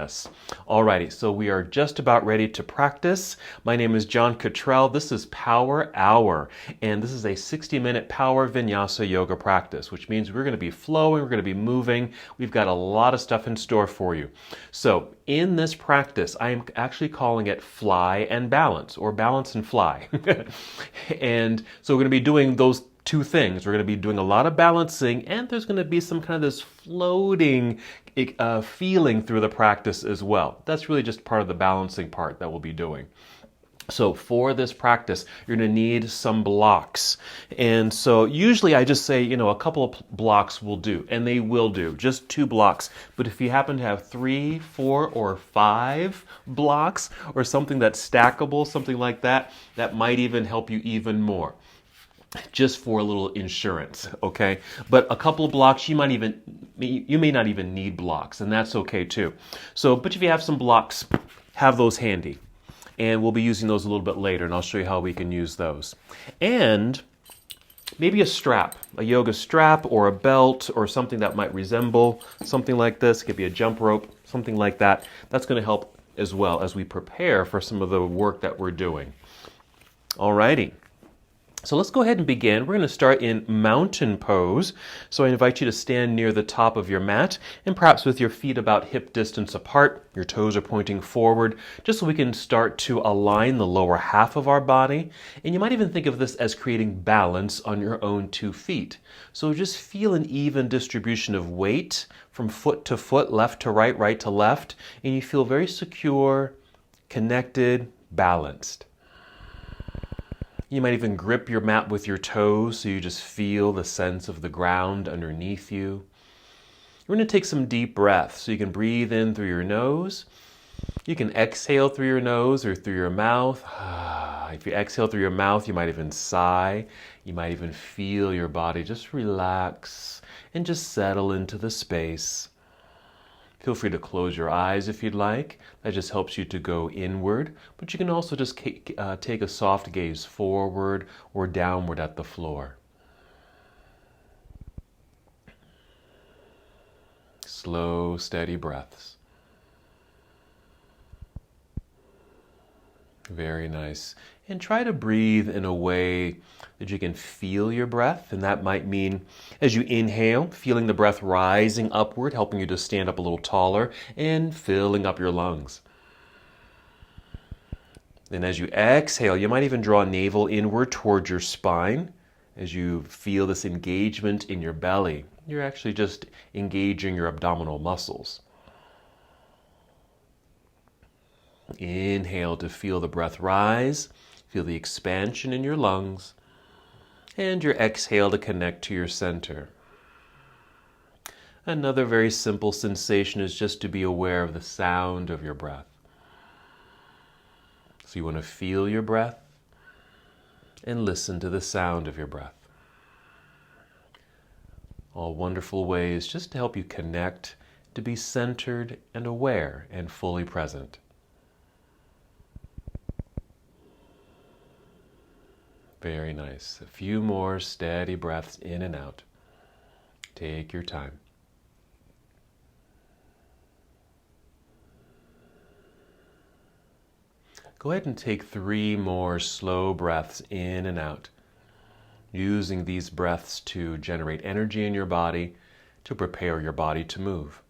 Alrighty, so we are just about ready to practice. My name is John Cottrell. This is Power Hour, and this is a 60-minute power vinyasa yoga practice, which means we're going to be flowing, we're going to be moving. We've got a lot of stuff in store for you. So in this practice, I am actually calling it fly and balance, or balance and fly. And so we're going to be doing those two things. We're going to be doing a lot of balancing, and there's going to be some kind of this floating feeling through the practice as well. That's really just part of the balancing part that we'll be doing. So for this practice, you're going to need some blocks. And so usually I just say, a couple of blocks will do, and they will do, just 2 blocks. But if you happen to have 3, 4, or 5 blocks, or something that's stackable, something like that, that might even help you even more. Just for a little insurance, okay? But a couple of blocks, you may not even need blocks, and that's okay too. But if you have some blocks, have those handy. And we'll be using those a little bit later, and I'll show you how we can use those. And maybe a strap, a yoga strap or a belt or something that might resemble something like this. It could be a jump rope, something like that. That's going to help as well as we prepare for some of the work that we're doing. Alrighty. So let's go ahead and begin. We're going to start in mountain pose. So I invite you to stand near the top of your mat and perhaps with your feet about hip distance apart. Your toes are pointing forward, just so we can start to align the lower half of our body. And you might even think of this as creating balance on your own 2 feet. So just feel an even distribution of weight from foot to foot, left to right, right to left. And you feel very secure, connected, balanced. You might even grip your mat with your toes so you just feel the sense of the ground underneath you. We're going to take some deep breaths. So you can breathe in through your nose. You can exhale through your nose or through your mouth. If you exhale through your mouth, you might even sigh. You might even feel your body just relax and just settle into the space. Feel free to close your eyes if you'd like. That just helps you to go inward. But you can also just take a soft gaze forward or downward at the floor. Slow, steady breaths. Very nice. And try to breathe in a way that you can feel your breath. And that might mean as you inhale, feeling the breath rising upward, helping you to stand up a little taller and filling up your lungs. Then as you exhale, you might even draw navel inward towards your spine. As you feel this engagement in your belly, you're actually just engaging your abdominal muscles. Inhale to feel the breath rise, feel the expansion in your lungs, and your exhale to connect to your center. Another very simple sensation is just to be aware of the sound of your breath. So you want to feel your breath and listen to the sound of your breath. All wonderful ways just to help you connect, to be centered and aware and fully present. Very nice. A few more steady breaths in and out. Take your time. Go ahead and take 3 more slow breaths in and out, using these breaths to generate energy in your body, to prepare your body to move.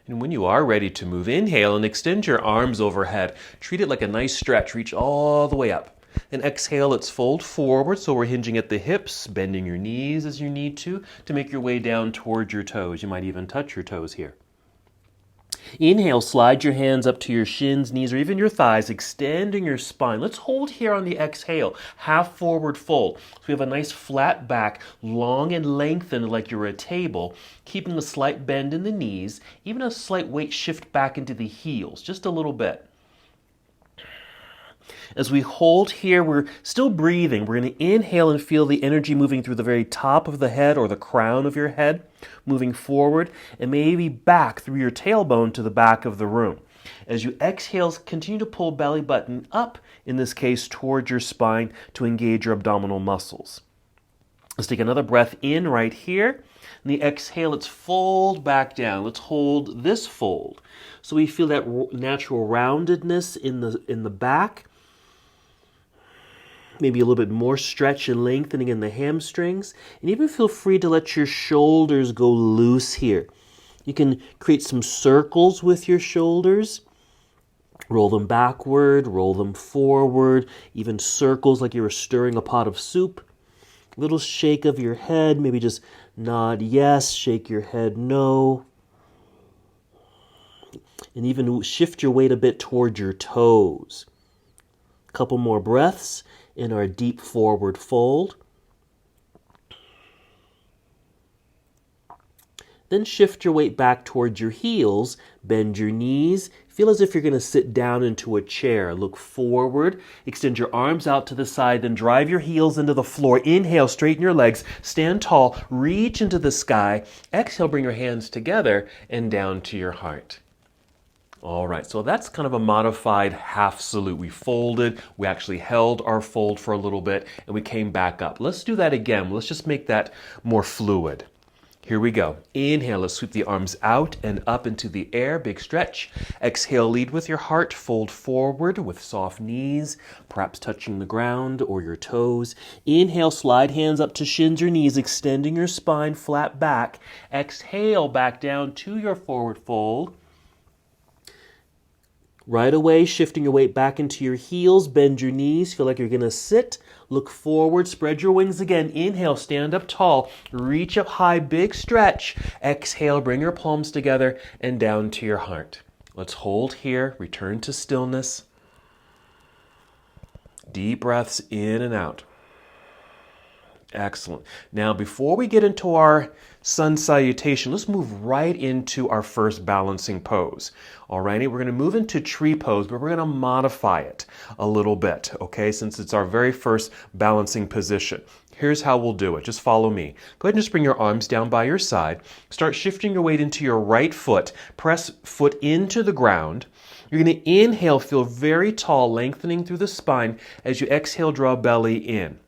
And when you are ready to move, inhale and extend your arms overhead. Treat it like a nice stretch. Reach all the way up. And exhale, let's fold forward. So we're hinging at the hips, bending your knees as you need to make your way down towards your toes. You might even touch your toes here. Inhale, slide your hands up to your shins, knees, or even your thighs, extending your spine. Let's hold here on the exhale, half forward fold. So we have a nice flat back, long and lengthened like you're a table, keeping a slight bend in the knees, even a slight weight shift back into the heels, just a little bit. As we hold here, we're still breathing. We're going to inhale and feel the energy moving through the very top of the head or the crown of your head, moving forward and maybe back through your tailbone to the back of the room. As you exhale, continue to pull belly button up in this case towards your spine to engage your abdominal muscles. Let's take another breath in right here. And the exhale, let's fold back down. Let's hold this fold. So we feel that natural roundedness in the back. Maybe a little bit more stretch and lengthening in the hamstrings. And even feel free to let your shoulders go loose here. You can create some circles with your shoulders. Roll them backward, roll them forward, even circles like you were stirring a pot of soup. Little shake of your head, maybe just nod yes, shake your head no. And even shift your weight a bit toward your toes. A couple more breaths in our deep forward fold. Then shift your weight back towards your heels, bend your knees, feel as if you're going to sit down into a chair. Look forward, extend your arms out to the side, then drive your heels into the floor. Inhale, straighten your legs, stand tall, reach into the sky. Exhale, bring your hands together and down to your heart. All right, so that's kind of a modified half salute. We folded, we actually held our fold for a little bit, and we came back up. Let's do that again. Let's just make that more fluid. Here we go. Inhale, let's sweep the arms out and up into the air, big stretch. Exhale, lead with your heart, fold forward with soft knees, perhaps touching the ground or your toes. Inhale, slide hands up to shins or knees, extending your spine flat back. Exhale, back down to your forward fold. Right away, shifting your weight back into your heels, bend your knees, feel like you're going to sit. Look forward, spread your wings again. Inhale, stand up tall, reach up high, big stretch. Exhale, bring your palms together and down to your heart. Let's hold here, return to stillness. Deep breaths in and out. Excellent. Now, before we get into our sun salutation, let's move right into our first balancing pose. Alrighty, we're going to move into tree pose, but we're going to modify it a little bit, okay, since it's our very first balancing position. Here's how we'll do it. Just follow me. Go ahead and just bring your arms down by your side. Start shifting your weight into your right foot. Press foot into the ground. You're going to inhale, feel very tall, lengthening through the spine. As you exhale, draw belly in.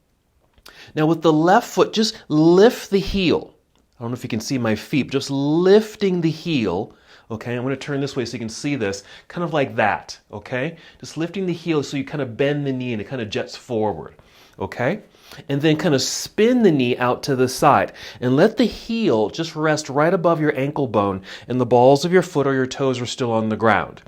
Now with the left foot, just lift the heel. I don't know if you can see my feet, just lifting the heel. Okay, I'm going to turn this way so you can see this, kind of like that, okay? Just lifting the heel so you kind of bend the knee and it kind of jets forward, okay? And then kind of spin the knee out to the side and let the heel just rest right above your ankle bone and the balls of your foot or your toes are still on the ground.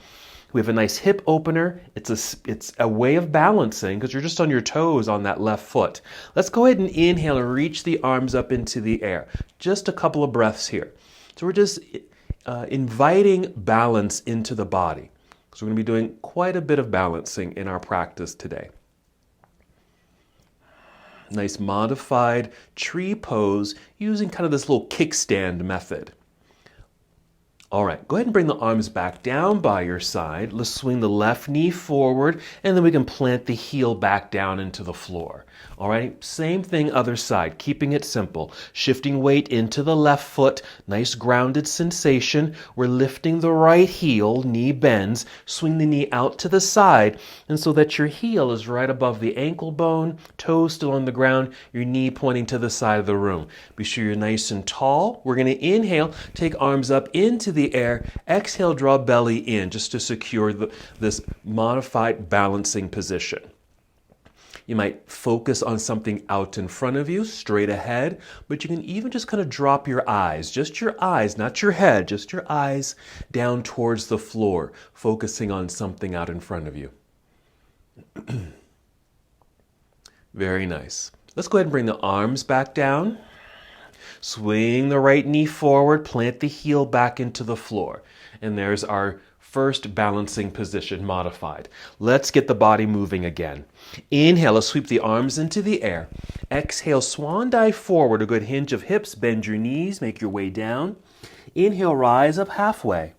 We have a nice hip opener. It's a way of balancing because you're just on your toes on that left foot. Let's go ahead and inhale and reach the arms up into the air. Just a couple of breaths here. So we're just inviting balance into the body. So we're going to be doing quite a bit of balancing in our practice today. Nice modified tree pose using kind of this little kickstand method. All right, go ahead and bring the arms back down by your side. Let's swing the left knee forward, and then we can plant the heel back down into the floor. All right, same thing other side, keeping it simple. Shifting weight into the left foot, nice grounded sensation. We're lifting the right heel, knee bends, swing the knee out to the side, and so that your heel is right above the ankle bone, toes still on the ground, your knee pointing to the side of the room. Be sure you're nice and tall. We're going to inhale, take arms up into the air. Exhale, draw belly in just to secure this modified balancing position. You might focus on something out in front of you, straight ahead, but you can even just kind of drop your eyes, just your eyes, not your head, just your eyes down towards the floor, focusing on something out in front of you. Very nice. Let's go ahead and bring the arms back down. Swing the right knee forward, plant the heel back into the floor. And there's our first balancing position modified. Let's get the body moving again. Inhale, let's sweep the arms into the air. Exhale, swan dive forward, a good hinge of hips, bend your knees, make your way down. Inhale, rise up halfway.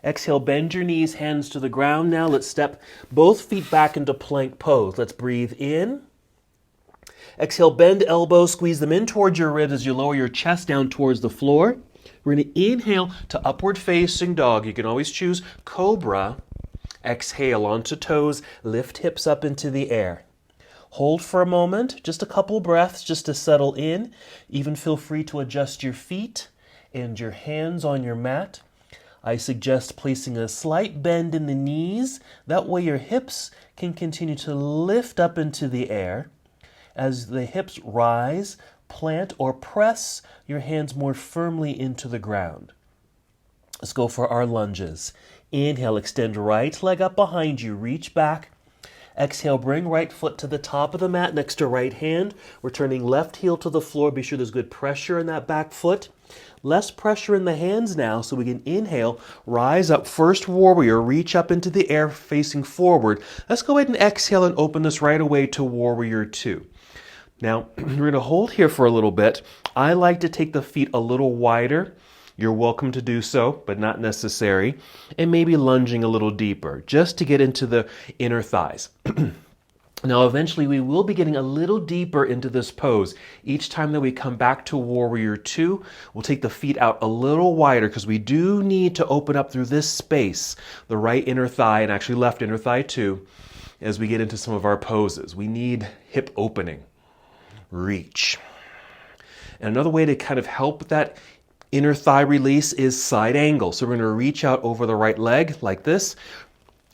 Exhale, bend your knees, hands to the ground. Now let's step both feet back into plank pose. Let's breathe in. Exhale, bend elbows, squeeze them in towards your ribs as you lower your chest down towards the floor. We're going to inhale to upward facing dog. You can always choose cobra. Exhale onto toes, lift hips up into the air. Hold for a moment, just a couple breaths just to settle in. Even feel free to adjust your feet and your hands on your mat. I suggest placing a slight bend in the knees. That way your hips can continue to lift up into the air. As the hips rise, plant or press your hands more firmly into the ground. Let's go for our lunges. Inhale, extend right leg up behind you, reach back. Exhale, bring right foot to the top of the mat next to right hand. We're turning left heel to the floor. Be sure there's good pressure in that back foot. Less pressure in the hands now, so we can inhale, rise up, first warrior, reach up into the air facing forward. Let's go ahead and exhale and open this right away to warrior two. Now, we're going to hold here for a little bit. I like to take the feet a little wider. You're welcome to do so, but not necessary. And maybe lunging a little deeper, just to get into the inner thighs. Now, eventually, we will be getting a little deeper into this pose. Each time that we come back to warrior two, we'll take the feet out a little wider because we do need to open up through this space, the right inner thigh and actually left inner thigh too, as we get into some of our poses. We need hip opening. Reach. And another way to kind of help with that inner thigh release is side angle. So we're going to reach out over the right leg like this,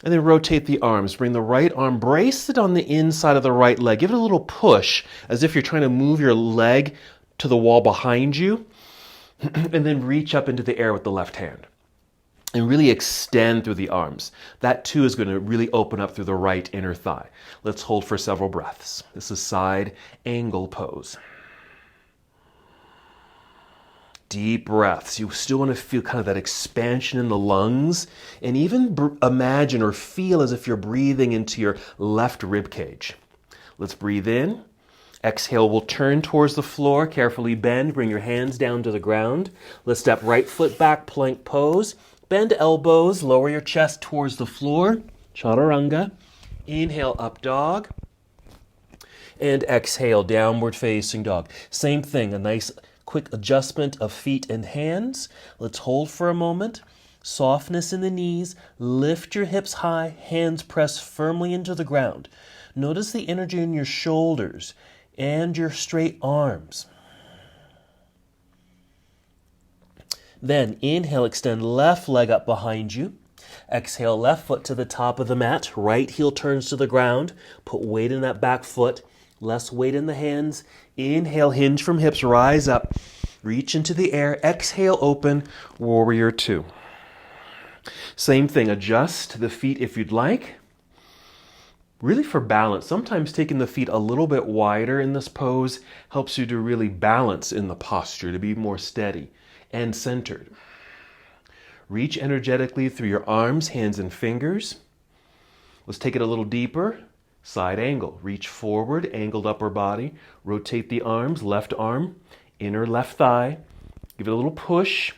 and then rotate the arms. Bring the right arm, brace it on the inside of the right leg. Give it a little push as if you're trying to move your leg to the wall behind you, and then reach up into the air with the left hand. And really extend through the arms. That too is going to really open up through the right inner thigh. Let's hold for several breaths. This is side angle pose. Deep breaths. You still want to feel kind of that expansion in the lungs, and even imagine or feel as if you're breathing into your left rib cage. Let's breathe in. Exhale, we'll turn towards the floor. Carefully bend. Bring your hands down to the ground. Let's step right foot back, plank pose. Bend elbows. Lower your chest towards the floor. Chaturanga. Inhale, up dog. And exhale, downward facing dog. Same thing, a nice quick adjustment of feet and hands. Let's hold for a moment. Softness in the knees. Lift your hips high. Hands press firmly into the ground. Notice the energy in your shoulders and your straight arms. Then inhale, extend left leg up behind you. Exhale, left foot to the top of the mat. Right heel turns to the ground. Put weight in that back foot. Less weight in the hands. Inhale, hinge from hips, rise up. Reach into the air. Exhale, open, warrior two. Same thing, adjust the feet if you'd like. Really for balance. Sometimes taking the feet a little bit wider in this pose helps you to really balance in the posture, to be more steady and centered. Reach energetically through your arms, hands, and fingers. Let's take it a little deeper. Side angle. Reach forward, angled upper body. Rotate the arms, left arm, inner left thigh. Give it a little push.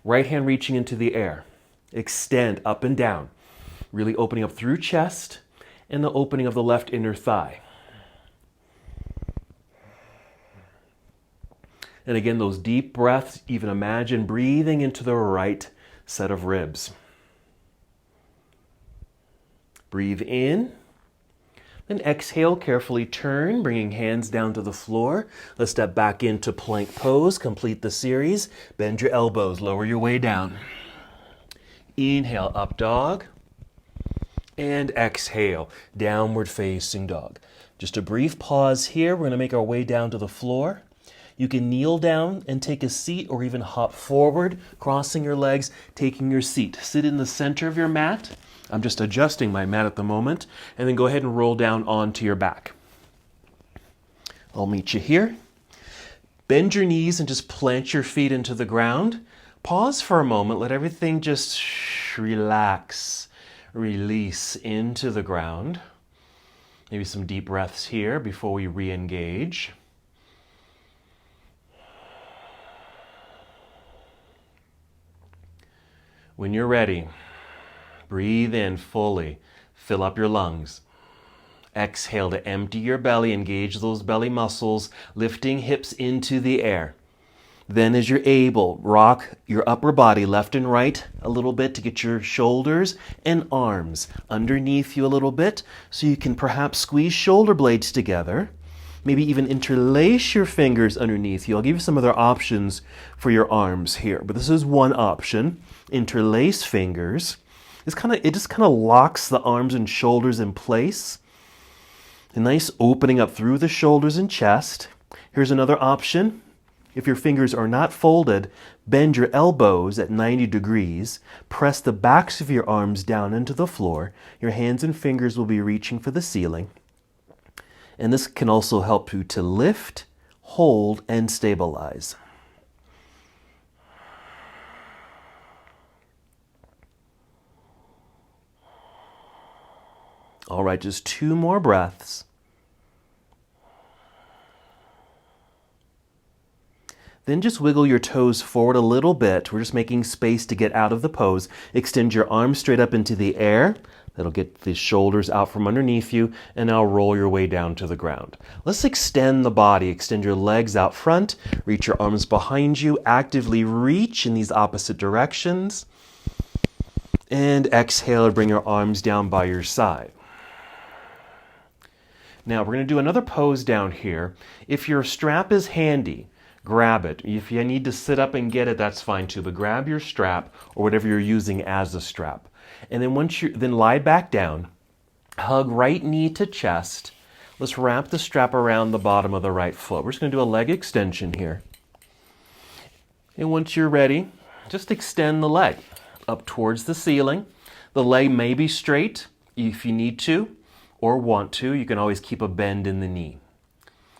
Right hand reaching into the air. Extend up and down. Really opening up through chest and the opening of the left inner thigh. And again, those deep breaths, even imagine breathing into the right set of ribs. Breathe in. Then exhale, carefully turn, bringing hands down to the floor. Let's step back into plank pose, complete the series. Bend your elbows, lower your way down. Inhale, up dog. And exhale, downward facing dog. Just a brief pause here. We're going to make our way down to the floor. You can kneel down and take a seat or even hop forward, crossing your legs, taking your seat. Sit in the center of your mat. I'm just adjusting my mat at the moment. And then go ahead and roll down onto your back. I'll meet you here. Bend your knees and just plant your feet into the ground. Pause for a moment. Let everything just relax, release into the ground. Maybe some deep breaths here before we re-engage. When you're ready, breathe in fully. Fill up your lungs. Exhale to empty your belly. Engage those belly muscles, lifting hips into the air. Then as you're able, rock your upper body left and right a little bit to get your shoulders and arms underneath you a little bit so you can perhaps squeeze shoulder blades together. Maybe even interlace your fingers underneath you. I'll give you some other options for your arms here, but this is one option. Interlace fingers. It just kind of locks the arms and shoulders in place. A nice opening up through the shoulders and chest. Here's another option. If your fingers are not folded, bend your elbows at 90 degrees. Press the backs of your arms down into the floor. Your hands and fingers will be reaching for the ceiling. And this can also help you to lift, hold, and stabilize. All right, just 2 more breaths. Then just wiggle your toes forward a little bit. We're just making space to get out of the pose. Extend your arms straight up into the air. That'll get the shoulders out from underneath you, and now roll your way down to the ground. Let's extend the body. Extend your legs out front. Reach your arms behind you. Actively reach in these opposite directions. And exhale, bring your arms down by your side. Now we're going to do another pose down here. If your strap is handy, grab it. If you need to sit up and get it, that's fine too, but grab your strap or whatever you're using as a strap. And then lie back down, hug right knee to chest. Let's wrap the strap around the bottom of the right foot. We're just going to do a leg extension here. And once you're ready, just extend the leg up towards the ceiling. The leg may be straight if you need to or want to. You can always keep a bend in the knee.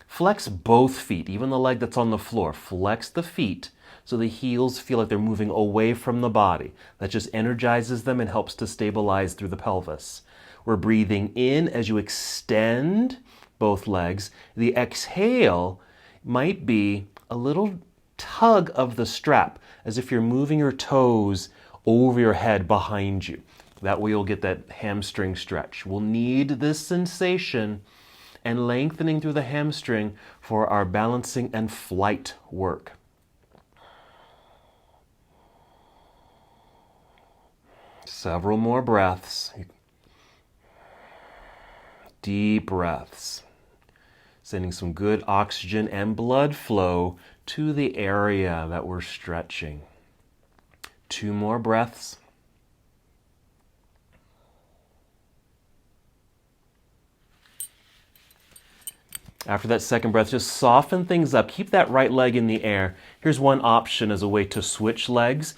Flex both feet, even the leg that's on the floor. Flex the feet so the heels feel like they're moving away from the body. That just energizes them and helps to stabilize through the pelvis. We're breathing in as you extend both legs. The exhale might be a little tug of the strap, as if you're moving your toes over your head behind you. That way you'll get that hamstring stretch. We'll need this sensation and lengthening through the hamstring for our balancing and flight work. Several more breaths. Deep breaths. Sending some good oxygen and blood flow to the area that we're stretching. 2 more breaths. After that second breath, just soften things up. Keep that right leg in the air. Here's one option as a way to switch legs.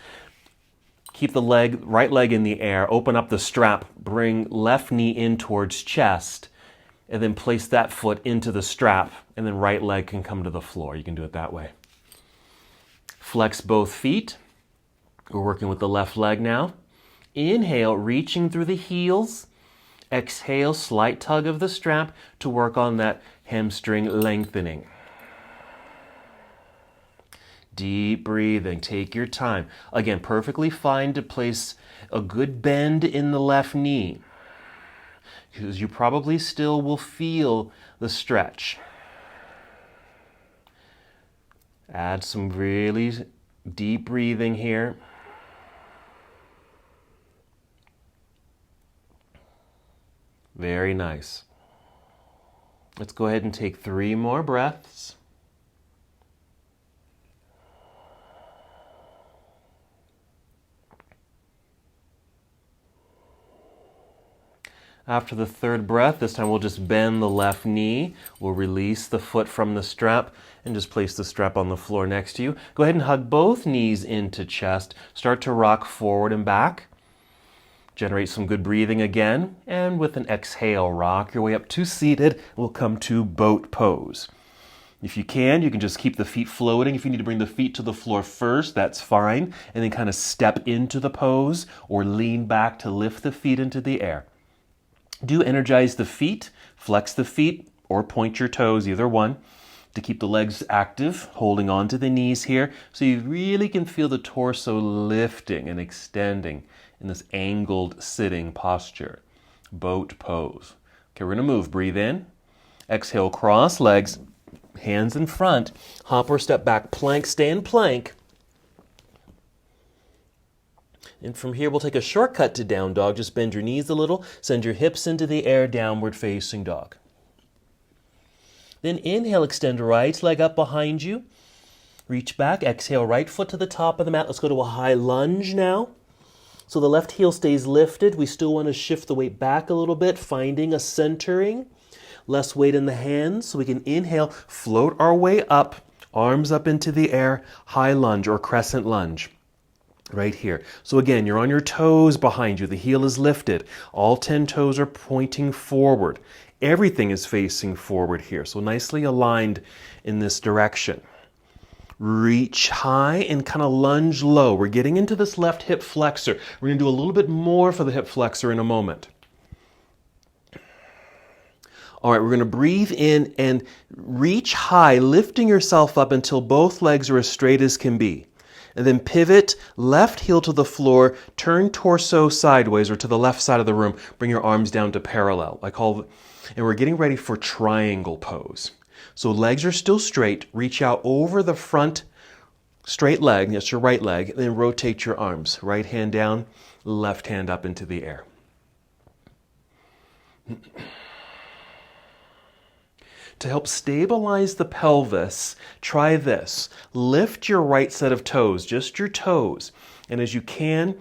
Keep the right leg in the air. Open up the strap. Bring left knee in towards chest. And then place that foot into the strap. And then right leg can come to the floor. You can do it that way. Flex both feet. We're working with the left leg now. Inhale, reaching through the heels. Exhale, slight tug of the strap to work on that hamstring lengthening. Deep breathing. Take your time. Again, perfectly fine to place a good bend in the left knee, because you probably still will feel the stretch. Add some really deep breathing here. Very nice. Let's go ahead and take 3 more breaths. After the third breath, this time we'll just bend the left knee. We'll release the foot from the strap and just place the strap on the floor next to you. Go ahead and hug both knees into chest. Start to rock forward and back. Generate some good breathing again, and with an exhale, rock your way up to seated. We'll come to boat pose. If you can just keep the feet floating. If you need to bring the feet to the floor first, that's fine, and then kind of step into the pose or lean back to lift the feet into the air. Do energize the feet, flex the feet, or point your toes, either one, to keep the legs active, holding on to the knees here, so you really can feel the torso lifting and extending in this angled sitting posture. Boat pose. Okay, we're going to move. Breathe in. Exhale, cross legs. hands in front, hop or step back, plank, stay in plank. And from here, we'll take a shortcut to down dog. Just bend your knees a little, send your hips into the air, downward facing dog. Then inhale, extend right leg up behind you. Reach back, exhale, right foot to the top of the mat. Let's go to a high lunge now. So the left heel stays lifted. We still want to shift the weight back a little bit, finding a centering. Less weight in the hands, so we can inhale, float our way up, arms up into the air, high lunge or crescent lunge. Right here. So again, you're on your toes behind you. The heel is lifted. All 10 toes are pointing forward. Everything is facing forward here. So nicely aligned in this direction. Reach high and kind of lunge low. We're getting into this left hip flexor. We're going to do a little bit more for the hip flexor in a moment. All right, we're going to breathe in and reach high, lifting yourself up until both legs are as straight as can be. And then pivot, left heel to the floor, turn torso sideways or to the left side of the room. Bring your arms down to parallel. And we're getting ready for triangle pose. So legs are still straight. Reach out over the front straight leg, that's your right leg, and then rotate your arms. Right hand down, left hand up into the air. To help stabilize the pelvis, try this. Lift your right set of toes, just your toes. And as you can,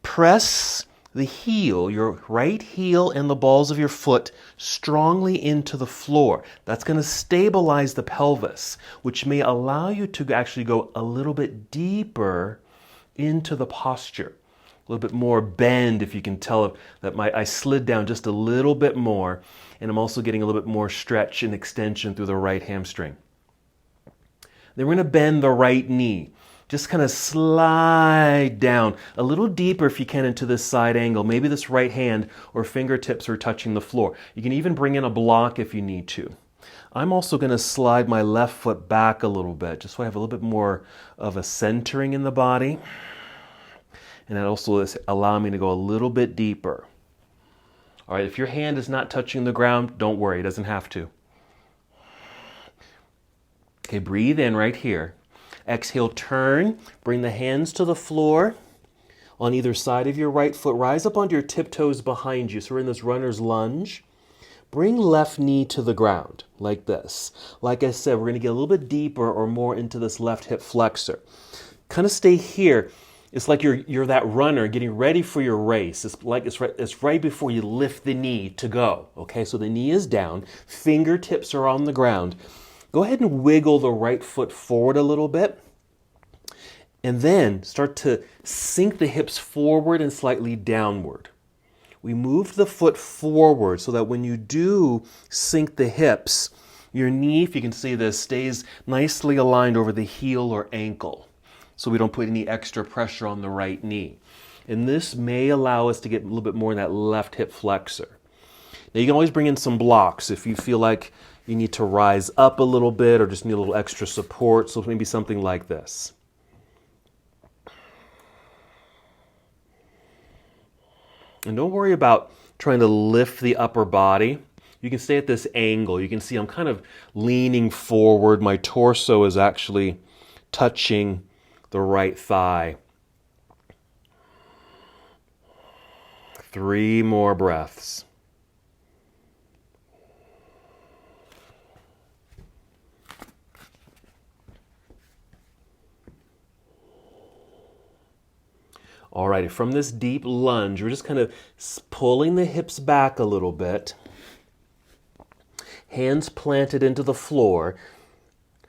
press the heel, your right heel and the balls of your foot strongly into the floor. That's going to stabilize the pelvis, which may allow you to actually go a little bit deeper into the posture. A little bit more bend, if you can tell that I slid down just a little bit more, and I'm also getting a little bit more stretch and extension through the right hamstring. Then we're going to bend the right knee. Just kind of slide down a little deeper if you can into this side angle. Maybe this right hand or fingertips are touching the floor. You can even bring in a block if you need to. I'm also going to slide my left foot back a little bit, just so I have a little bit more of a centering in the body. And that also is allowing me to go a little bit deeper. All right, if your hand is not touching the ground, don't worry, it doesn't have to. Okay, breathe in right here. Exhale, turn, bring the hands to the floor on either side of your right foot. Rise up onto your tiptoes behind you. So we're in this runner's lunge. Bring left knee to the ground, like this. Like I said, we're going to get a little bit deeper or more into this left hip flexor. Kind of stay here. It's like you're that runner getting ready for your race. It's right before you lift the knee to go. Okay, so the knee is down, fingertips are on the ground. Go ahead and wiggle the right foot forward a little bit. And then start to sink the hips forward and slightly downward. We move the foot forward so that when you do sink the hips, your knee, if you can see this, stays nicely aligned over the heel or ankle, so we don't put any extra pressure on the right knee. And this may allow us to get a little bit more in that left hip flexor. Now you can always bring in some blocks if you feel like you need to rise up a little bit or just need a little extra support, so maybe something like this. And don't worry about trying to lift the upper body. You can stay at this angle. You can see I'm kind of leaning forward. My torso is actually touching the right thigh. 3 more breaths. All right, from this deep lunge, we're just kind of pulling the hips back a little bit. Hands planted into the floor.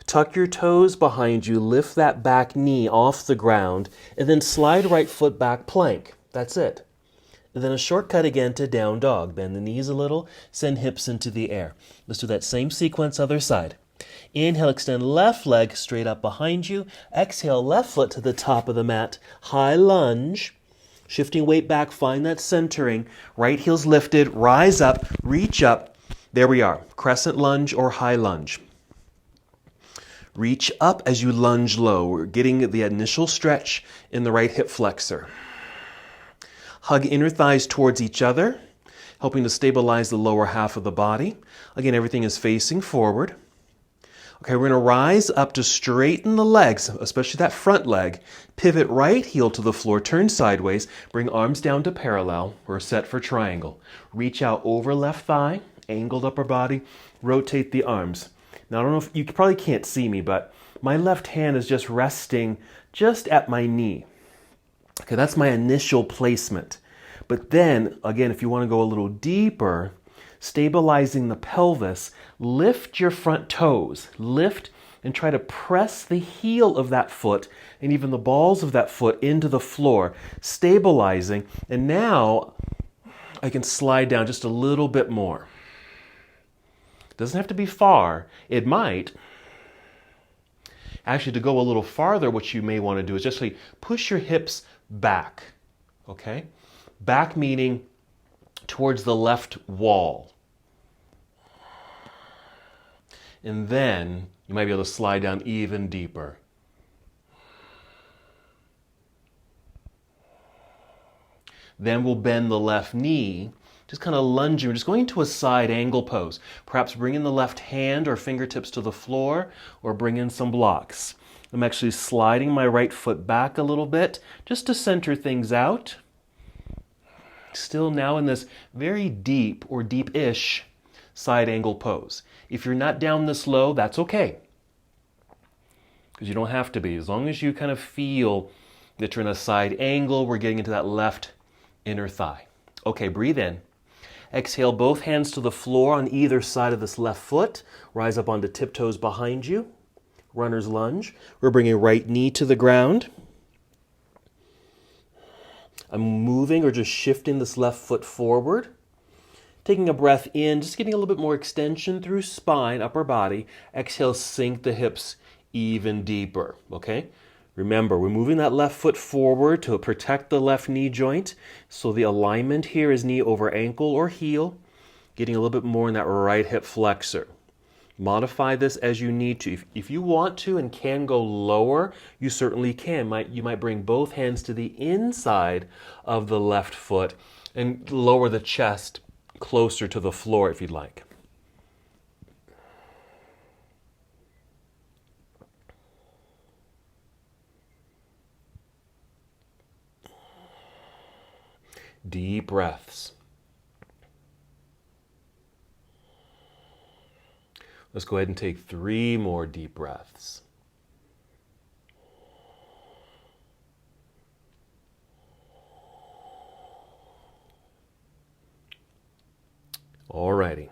Tuck your toes behind you, lift that back knee off the ground, and then slide right foot back plank. That's it. And then a shortcut again to down dog. Bend the knees a little, send hips into the air. Let's do that same sequence other side. Inhale, extend left leg straight up behind you. Exhale, left foot to the top of the mat. High lunge. Shifting weight back, find that centering. Right heel's lifted, rise up, reach up. There we are. Crescent lunge or high lunge. Reach up as you lunge low. We're getting the initial stretch in the right hip flexor. Hug inner thighs towards each other, helping to stabilize the lower half of the body. Again, everything is facing forward. Okay, we're going to rise up to straighten the legs, especially that front leg. Pivot right heel to the floor, turn sideways, bring arms down to parallel. We're set for triangle. Reach out over left thigh, angled upper body, rotate the arms. Now, I don't know if you probably can't see me, but my left hand is just resting just at my knee. Okay, that's my initial placement. But then, again, if you want to go a little deeper, stabilizing the pelvis, lift your front toes. Lift and try to press the heel of that foot and even the balls of that foot into the floor, stabilizing. And now I can slide down just a little bit more. Doesn't have to be far. It might. Actually, to go a little farther, what you may want to do is just push your hips back. Okay? Back meaning towards the left wall. And then you might be able to slide down even deeper. Then we'll bend the left knee, just kind of lunging. We're just going into a side angle pose. Perhaps bring in the left hand or fingertips to the floor, or bring in some blocks. I'm actually sliding my right foot back a little bit just to center things out. Still now in this very deep or deep-ish side angle pose. If you're not down this low, that's okay. Because you don't have to be. As long as you kind of feel that you're in a side angle, we're getting into that left inner thigh. Okay, breathe in. Exhale, both hands to the floor on either side of this left foot. Rise up onto tiptoes behind you. Runner's lunge. We're bringing right knee to the ground. I'm moving or just shifting this left foot forward. Taking a breath in, just getting a little bit more extension through spine, upper body. Exhale, sink the hips even deeper, okay? Remember, we're moving that left foot forward to protect the left knee joint. So the alignment here is knee over ankle or heel, getting a little bit more in that right hip flexor. Modify this as you need to. If you want to and can go lower, you certainly can. You might bring both hands to the inside of the left foot and lower the chest closer to the floor if you'd like. Deep breaths. Let's go ahead and take 3 more deep breaths. Alrighty.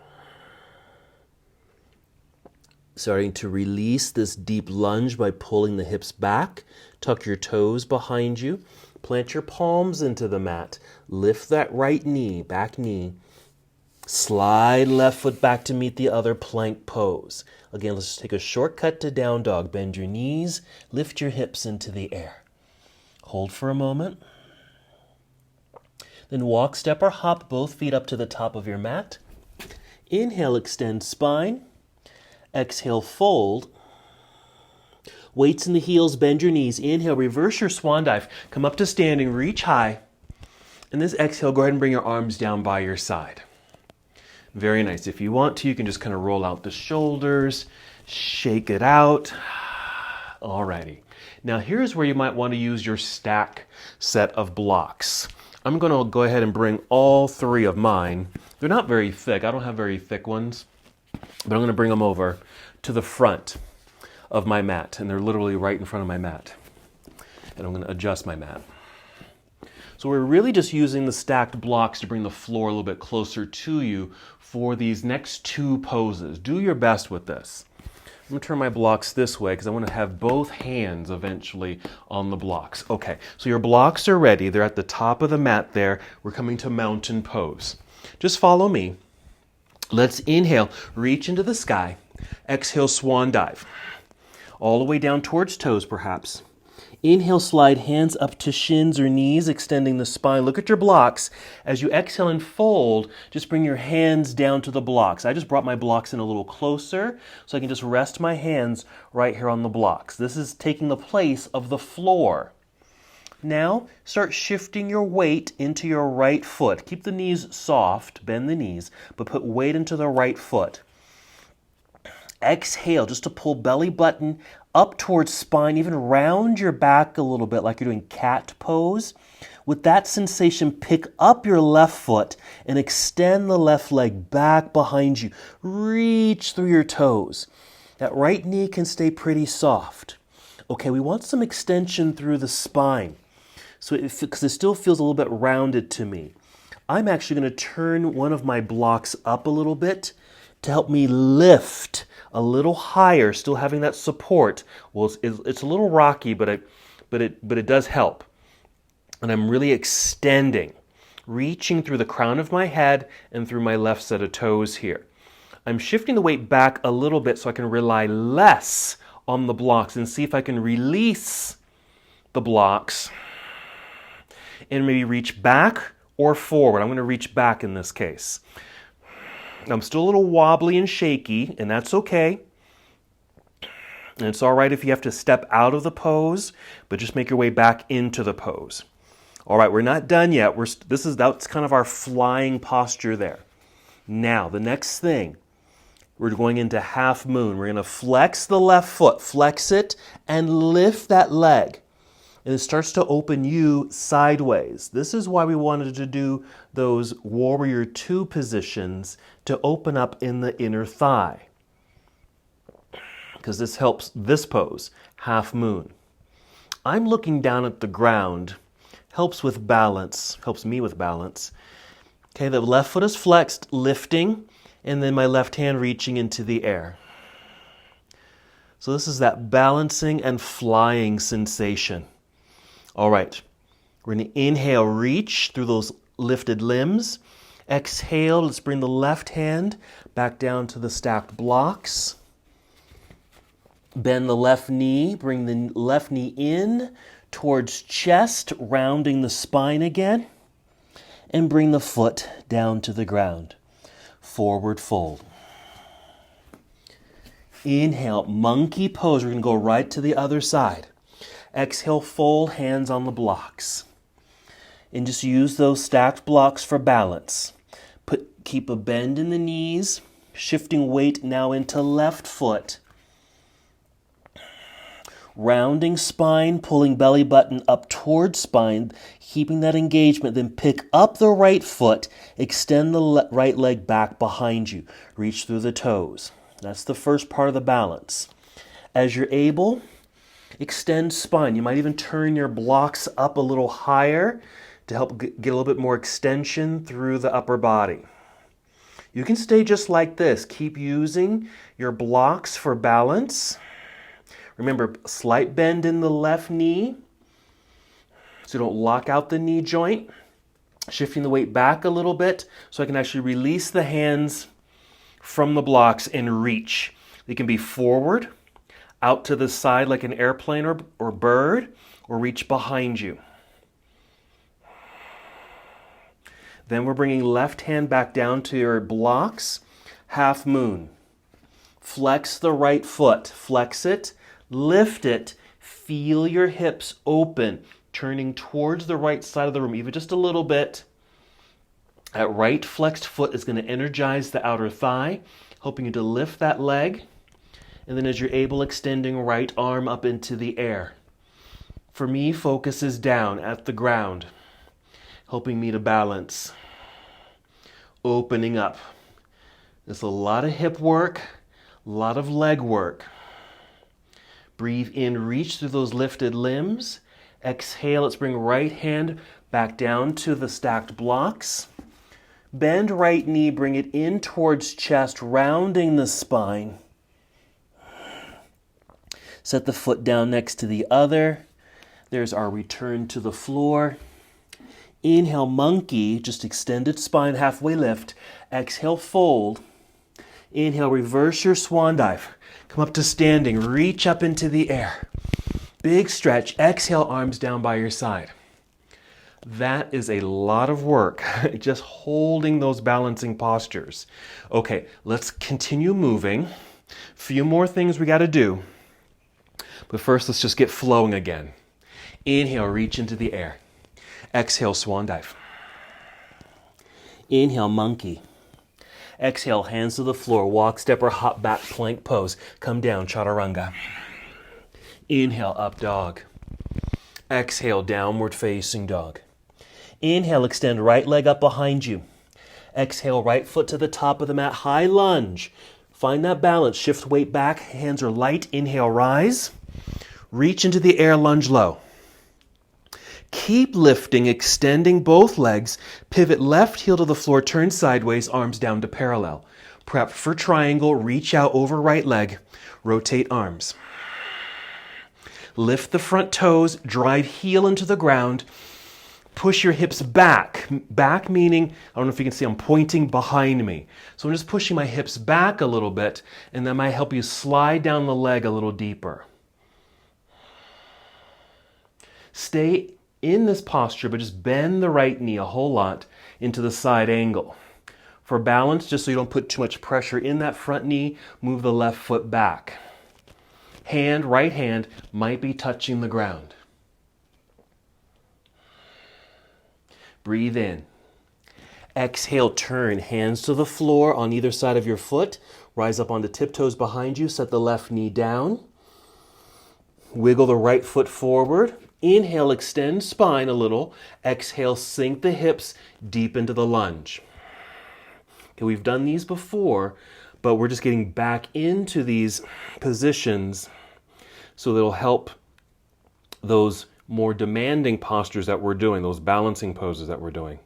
Starting to release this deep lunge by pulling the hips back. Tuck your toes behind you. Plant your palms into the mat. Lift that right knee, back knee. Slide left foot back to meet the other plank pose. Again, let's just take a shortcut to down dog. Bend your knees, lift your hips into the air. Hold for a moment. Then walk, step, or hop both feet up to the top of your mat. Inhale, extend spine. Exhale, fold. Weights in the heels, bend your knees. Inhale, reverse your swan dive. Come up to standing, reach high. And this exhale, go ahead and bring your arms down by your side. Very nice. If you want to, you can just kind of roll out the shoulders, shake it out. Alrighty. Now here's where you might want to use your stack set of blocks. I'm going to go ahead and bring all 3 of mine. They're not very thick. I don't have very thick ones. But I'm going to bring them over to the front of my mat. And they're literally right in front of my mat. And I'm going to adjust my mat. So we're really just using the stacked blocks to bring the floor a little bit closer to you for these next 2 poses. Do your best with this. I'm going to turn my blocks this way because I want to have both hands eventually on the blocks. Okay, so your blocks are ready. They're at the top of the mat there. We're coming to mountain pose. Just follow me. Let's inhale, reach into the sky. Exhale, swan dive. All the way down towards toes perhaps. Inhale, slide hands up to shins or knees, extending the spine. Look at your blocks. As you exhale and fold, just bring your hands down to the blocks. I just brought my blocks in a little closer so I can just rest my hands right here on the blocks. This is taking the place of the floor. Now, start shifting your weight into your right foot. Keep the knees soft, bend the knees, but put weight into the right foot. Exhale just to pull belly button up towards spine, even round your back a little bit like you're doing cat pose. With that sensation, pick up your left foot and extend the left leg back behind you. Reach through your toes. That right knee can stay pretty soft. Okay, we want some extension through the spine. So because it still feels a little bit rounded to me. I'm actually going to turn one of my blocks up a little bit to help me lift a little higher, still having that support. Well, it's a little rocky, but it does help. And I'm really extending, reaching through the crown of my head and through my left set of toes here. I'm shifting the weight back a little bit so I can rely less on the blocks and see if I can release the blocks and maybe reach back or forward. I'm going to reach back in this case. I'm still a little wobbly and shaky, and that's okay. And it's all right if you have to step out of the pose, but just make your way back into the pose. All right, we're not done yet. That's kind of our flying posture there. Now, the next thing, we're going into half moon. We're going to flex the left foot, flex it, and lift that leg. And it starts to open you sideways. This is why we wanted to do those warrior two positions to open up in the inner thigh. Because this helps this pose, half moon. I'm looking down at the ground. Helps with balance, helps me with balance. Okay, the left foot is flexed, lifting, and then my left hand reaching into the air. So this is that balancing and flying sensation. All right, we're going to inhale, reach through those lifted limbs. Exhale, let's bring the left hand back down to the stacked blocks. Bend the left knee, bring the left knee in towards chest, rounding the spine again, and bring the foot down to the ground. Forward fold. Inhale, monkey pose. We're going to go right to the other side. Exhale, fold, hands on the blocks. And just use those stacked blocks for balance. Keep a bend in the knees, shifting weight now into left foot. Rounding spine, pulling belly button up towards spine, keeping that engagement. Then pick up the right foot, extend the right leg back behind you. Reach through the toes. That's the first part of the balance. As you're able, extend spine. You might even turn your blocks up a little higher to help get a little bit more extension through the upper body. You can stay just like this. Keep using your blocks for balance. Remember, slight bend in the left knee so you don't lock out the knee joint. Shifting the weight back a little bit so I can actually release the hands from the blocks and reach. They can be forward, out to the side like an airplane or bird, or reach behind you. Then we're bringing left hand back down to your blocks, half moon. Flex the right foot, flex it. Lift it, feel your hips open, turning towards the right side of the room, even just a little bit. That right flexed foot is going to energize the outer thigh, helping you to lift that leg. And then as you're able, extending right arm up into the air. For me, focus is down at the ground, helping me to balance. Opening up. There's a lot of hip work, a lot of leg work. Breathe in, reach through those lifted limbs. Exhale, let's bring right hand back down to the stacked blocks. Bend right knee, bring it in towards chest, rounding the spine. Set the foot down next to the other. There's our return to the floor. Inhale, monkey, just extended spine, halfway lift. Exhale, fold. Inhale, reverse your swan dive. Come up to standing, reach up into the air. Big stretch, exhale, arms down by your side. That is a lot of work, just holding those balancing postures. Okay, let's continue moving. Few more things we got to do. But first, let's just get flowing again. Inhale, reach into the air. Exhale, swan dive. Inhale, monkey. Exhale, hands to the floor, walk, step, or hop back, plank pose. Come down, chaturanga. Inhale, up dog. Exhale, downward facing dog. Inhale, extend right leg up behind you. Exhale, right foot to the top of the mat, high lunge. Find that balance, shift weight back, hands are light. Inhale, rise. Reach into the air, lunge low. Keep lifting, extending both legs. Pivot left heel to the floor, turn sideways, arms down to parallel. Prep for triangle, reach out over right leg, rotate arms. Lift the front toes, drive heel into the ground. Push your hips back. Back meaning, I don't know if you can see, I'm pointing behind me. So I'm just pushing my hips back a little bit, and that might help you slide down the leg a little deeper. Stay in this posture, but just bend the right knee a whole lot into the side angle. For balance, just so you don't put too much pressure in that front knee, move the left foot back. Right hand might be touching the ground. Breathe in. Exhale, turn, hands to the floor on either side of your foot. Rise up onto tiptoes behind you, set the left knee down. Wiggle the right foot forward. Inhale, extend spine a little. Exhale, sink the hips deep into the lunge. Okay, we've done these before, but we're just getting back into these positions so that'll help those more demanding postures that we're doing, those balancing poses that we're doing.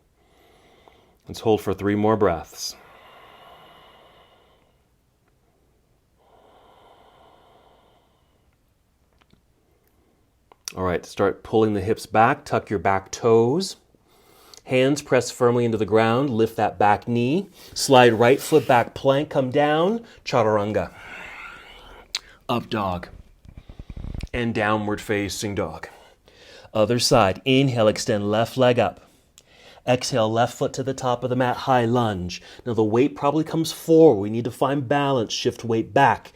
Let's hold for 3 more breaths. All right, start pulling the hips back, tuck your back toes. Hands press firmly into the ground, lift that back knee. Slide right foot back, plank, come down, chaturanga. Up dog. And downward facing dog. Other side, inhale, extend left leg up. Exhale, left foot to the top of the mat, high lunge. Now the weight probably comes forward. We need to find balance, shift weight back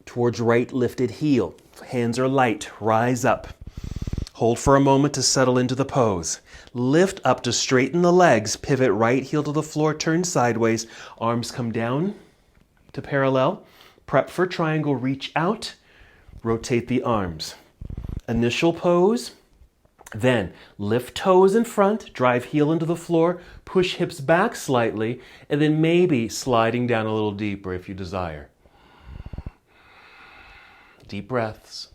towards right lifted heel. Hands are light, rise up. Hold for a moment to settle into the pose. Lift up to straighten the legs, pivot right heel to the floor, turn sideways. Arms come down to parallel. Prep for triangle, reach out, rotate the arms. Initial pose, then lift toes in front, drive heel into the floor, push hips back slightly, and then maybe sliding down a little deeper if you desire. Deep breaths.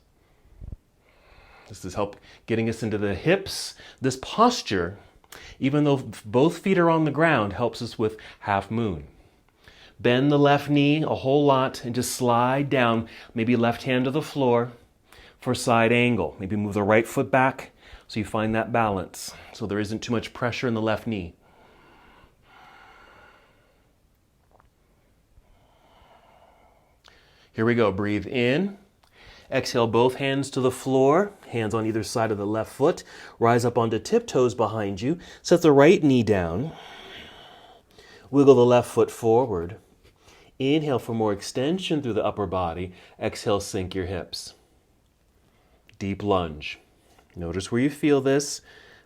This is help getting us into the hips. This posture, even though both feet are on the ground, helps us with half moon. Bend the left knee a whole lot and just slide down, maybe left hand to the floor for side angle. Maybe move the right foot back so you find that balance, so there isn't too much pressure in the left knee. Here we go. Breathe in. Exhale, both hands to the floor, hands on either side of the left foot. Rise up onto tiptoes behind you. Set the right knee down. Wiggle the left foot forward. Inhale for more extension through the upper body. Exhale, sink your hips. Deep lunge. Notice where you feel this.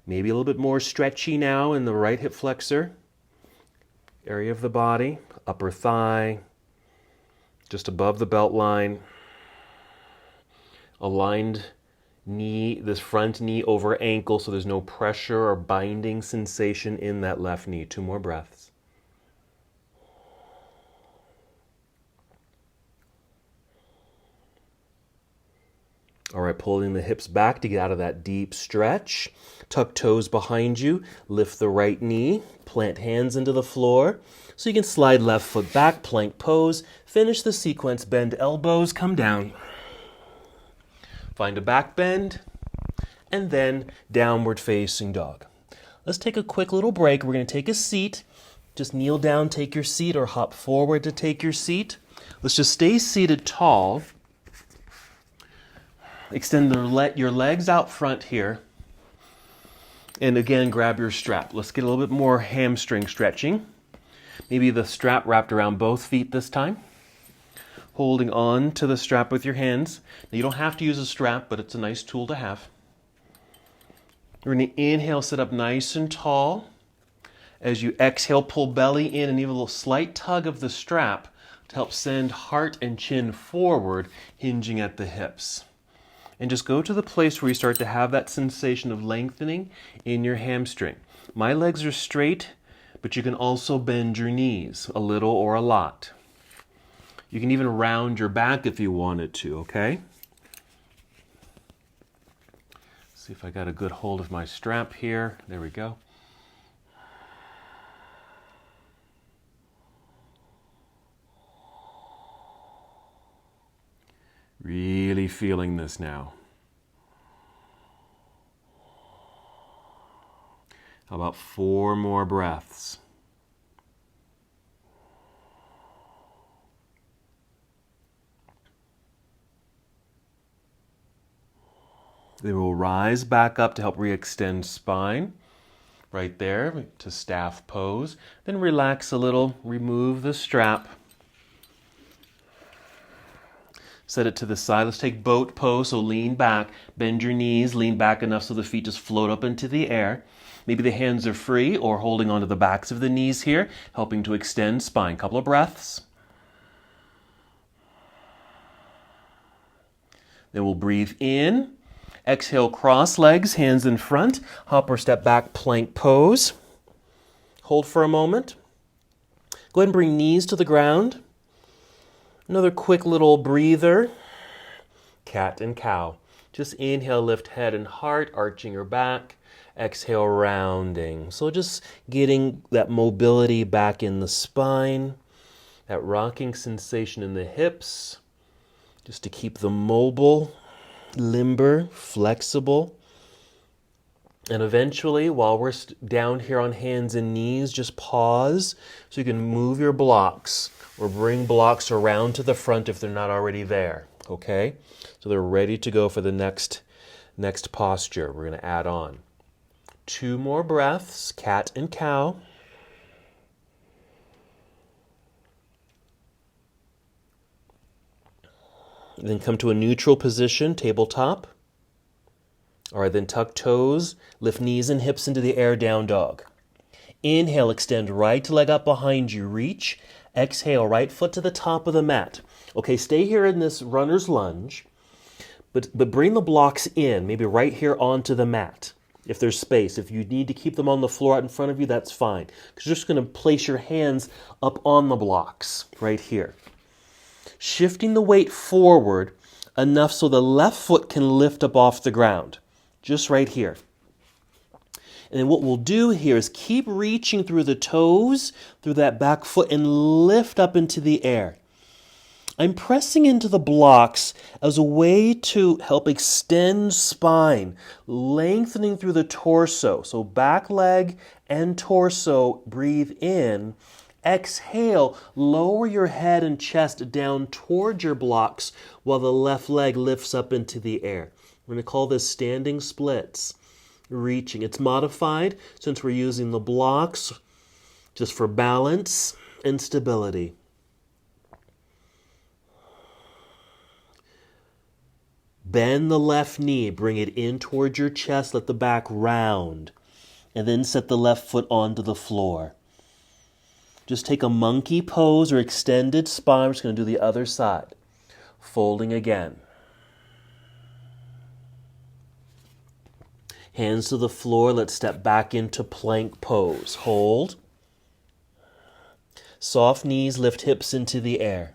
Maybe a little bit more stretchy now in the right hip flexor. Area of the body, upper thigh, just above the belt line. Aligned knee, this front knee over ankle so there's no pressure or binding sensation in that left knee. 2 more breaths. All right, pulling the hips back to get out of that deep stretch. Tuck toes behind you. Lift the right knee. Plant hands into the floor. So you can slide left foot back, plank pose. Finish the sequence, bend elbows, come down. Find a back bend, and then downward facing dog. Let's take a quick little break. We're going to take a seat. Just kneel down, take your seat, or hop forward to take your seat. Let's just stay seated tall. Extend your legs out front here. And again, grab your strap. Let's get a little bit more hamstring stretching. Maybe the strap wrapped around both feet this time. Holding on to the strap with your hands. Now, you don't have to use a strap, but it's a nice tool to have. We're going to inhale, sit up nice and tall. As you exhale, pull belly in and even a little slight tug of the strap to help send heart and chin forward, hinging at the hips. And just go to the place where you start to have that sensation of lengthening in your hamstring. My legs are straight, but you can also bend your knees a little or a lot. You can even round your back if you wanted to, okay? See if I got a good hold of my strap here. There we go. Really feeling this now. How about 4 more breaths? Then we'll rise back up to help re-extend spine. Right there to staff pose. Then relax a little, remove the strap. Set it to the side. Let's take boat pose, so lean back, bend your knees, lean back enough so the feet just float up into the air. Maybe the hands are free or holding onto the backs of the knees here, helping to extend spine. Couple of breaths. Then we'll breathe in. Exhale, cross legs, hands in front. Hop or step back, plank pose. Hold for a moment. Go ahead and bring knees to the ground. Another quick little breather. Cat and cow. Just inhale, lift head and heart, arching your back. Exhale, rounding. So just getting that mobility back in the spine, that rocking sensation in the hips, just to keep them mobile, limber, flexible. And eventually, while we're down here on hands and knees, just pause so you can move your blocks or bring blocks around to the front if they're not already there, okay? So they're ready to go for the next posture. We're going to add on 2 more breaths, cat and cow. Then come to a neutral position, tabletop. All right, then tuck toes, lift knees and hips into the air, down dog. Inhale, extend right leg up behind you, reach. Exhale, right foot to the top of the mat. Okay, stay here in this runner's lunge, but bring the blocks in, maybe right here onto the mat, if there's space. If you need to keep them on the floor out in front of you, that's fine. Because you're just going to place your hands up on the blocks right here. Shifting the weight forward enough so the left foot can lift up off the ground. Just right here. And then what we'll do here is keep reaching through the toes, through that back foot, and lift up into the air. I'm pressing into the blocks as a way to help extend spine, lengthening through the torso. So back leg and torso, breathe in. Exhale, lower your head and chest down towards your blocks while the left leg lifts up into the air. We're going to call this standing splits. Reaching. It's modified since we're using the blocks just for balance and stability. Bend the left knee, bring it in towards your chest, let the back round, and then set the left foot onto the floor. Just take a monkey pose or extended spine. We're just going to do the other side. Folding again. Hands to the floor. Let's step back into plank pose. Hold. Soft knees, lift hips into the air.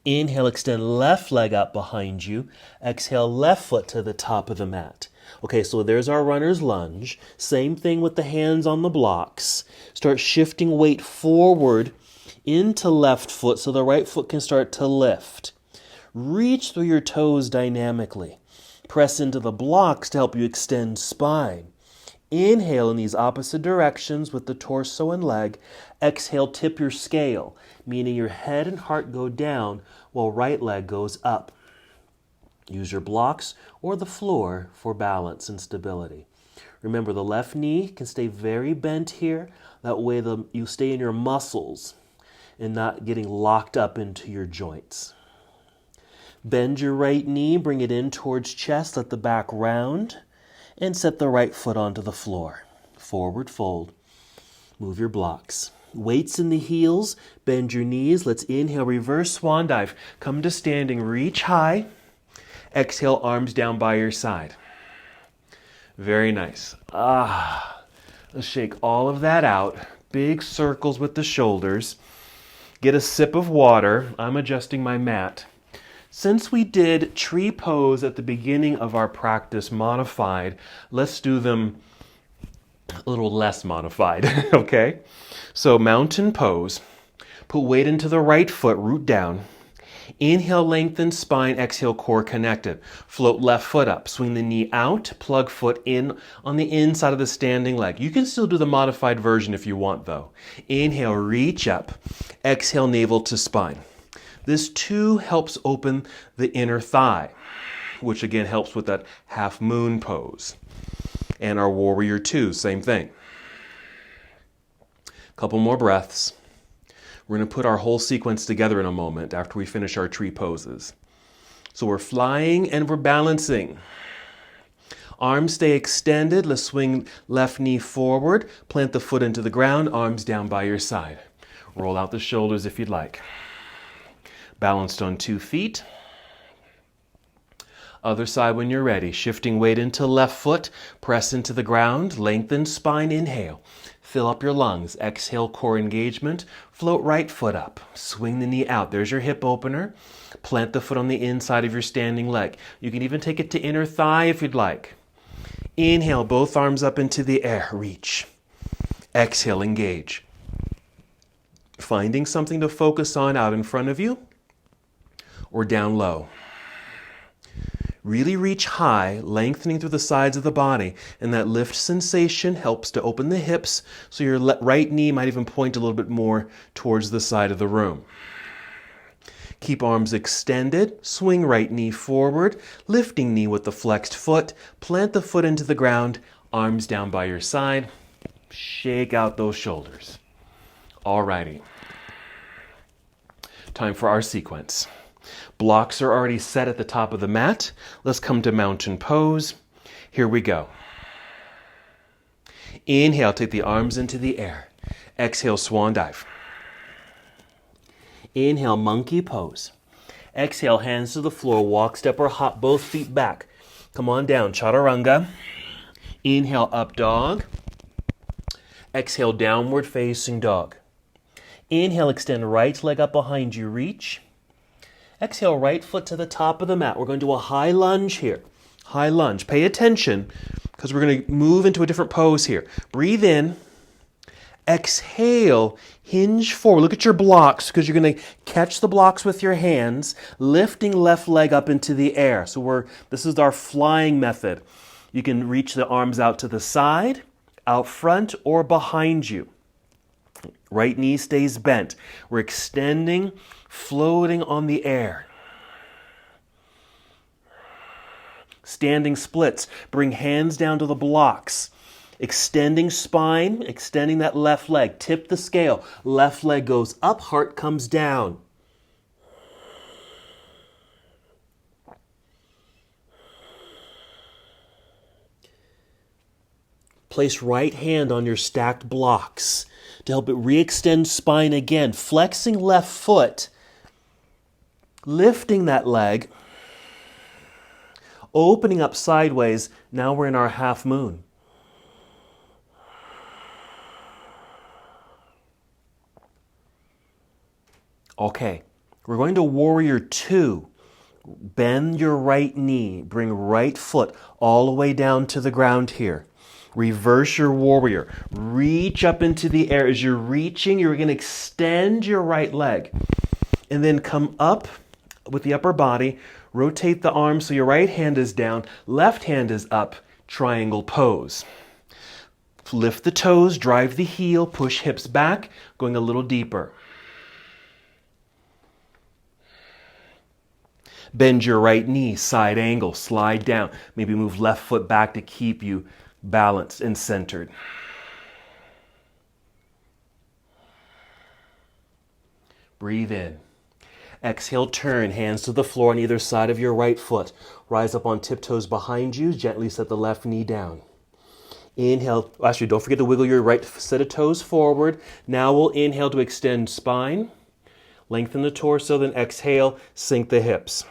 Inhale, extend left leg up behind you. Exhale, left foot to the top of the mat. Okay, so there's our runner's lunge. Same thing with the hands on the blocks. Start shifting weight forward into left foot so the right foot can start to lift. Reach through your toes dynamically. Press into the blocks to help you extend spine. Inhale in these opposite directions with the torso and leg. Exhale, tip your scale, meaning your head and heart go down while right leg goes up. Use your blocks or the floor for balance and stability. Remember, the left knee can stay very bent here. That way you stay in your muscles and not getting locked up into your joints. Bend your right knee, bring it in towards chest, let the back round, and set the right foot onto the floor. Forward fold. Move your blocks. Weights in the heels, bend your knees. Let's inhale, reverse swan dive. Come to standing, reach high. Exhale, arms down by your side. Very nice. Let's shake all of that out. Big circles with the shoulders. Get a sip of water. I'm adjusting my mat. Since we did tree pose at the beginning of our practice modified, let's do them a little less modified, okay? So mountain pose. Put weight into the right foot, root down. Inhale, lengthen spine, exhale, core connected. Float left foot up, swing the knee out, plug foot in on the inside of the standing leg. You can still do the modified version if you want though. Inhale, reach up. Exhale, navel to spine. This too helps open the inner thigh, which again helps with that half moon pose. And our warrior two, same thing. Couple more breaths. We're going to put our whole sequence together in a moment after we finish our tree poses. So we're flying and we're balancing. Arms stay extended. Let's swing left knee forward. Plant the foot into the ground. Arms down by your side. Roll out the shoulders if you'd like. Balanced on 2 feet. Other side when you're ready. Shifting weight into left foot. Press into the ground. Lengthen spine. Inhale. Fill up your lungs. Exhale, core engagement. Float right foot up. Swing the knee out. There's your hip opener. Plant the foot on the inside of your standing leg. You can even take it to inner thigh if you'd like. Inhale, both arms up into the air. Reach. Exhale, engage. Finding something to focus on out in front of you or down low. Really reach high, lengthening through the sides of the body, and that lift sensation helps to open the hips, so your right knee might even point a little bit more towards the side of the room. Keep arms extended, swing right knee forward, lifting knee with the flexed foot, plant the foot into the ground, arms down by your side, shake out those shoulders. Alrighty. Time for our sequence. Blocks are already set at the top of the mat. Let's come to mountain pose. Here we go. Inhale, take the arms into the air. Exhale, swan dive. Inhale, monkey pose. Exhale, hands to the floor, walk, step, or hop, both feet back. Come on down, chaturanga. Inhale, up dog. Exhale, downward facing dog. Inhale, extend right leg up behind you, reach. Exhale, right foot to the top of the mat. We're going to do a high lunge here. High lunge. Pay attention because we're going to move into a different pose here. Breathe in. Exhale, hinge forward. Look at your blocks because you're going to catch the blocks with your hands, lifting left leg up into the air. So this is our flying method. You can reach the arms out to the side, out front, or behind you. Right knee stays bent. We're extending, floating on the air. Standing splits. Bring hands down to the blocks. Extending spine, extending that left leg. Tip the scale. Left leg goes up, heart comes down. Place right hand on your stacked blocks to help it re-extend spine again. Flexing left foot, lifting that leg, opening up sideways. Now we're in our half moon. Okay, we're going to warrior two. Bend your right knee, bring right foot all the way down to the ground here. Reverse your warrior. Reach up into the air. As you're reaching, you're going to extend your right leg. And then come up with the upper body. Rotate the arms so your right hand is down. Left hand is up. Triangle pose. Lift the toes. Drive the heel. Push hips back. Going a little deeper. Bend your right knee. Side angle. Slide down. Maybe move left foot back to keep you balanced and centered. Breathe in. Exhale, turn, hands to the floor on either side of your right foot. Rise up on tiptoes behind you. Gently set the left knee down. Inhale. Actually, don't forget to wiggle your right set of toes forward. Now we'll inhale to extend spine. Lengthen the torso, then exhale, sink the hips.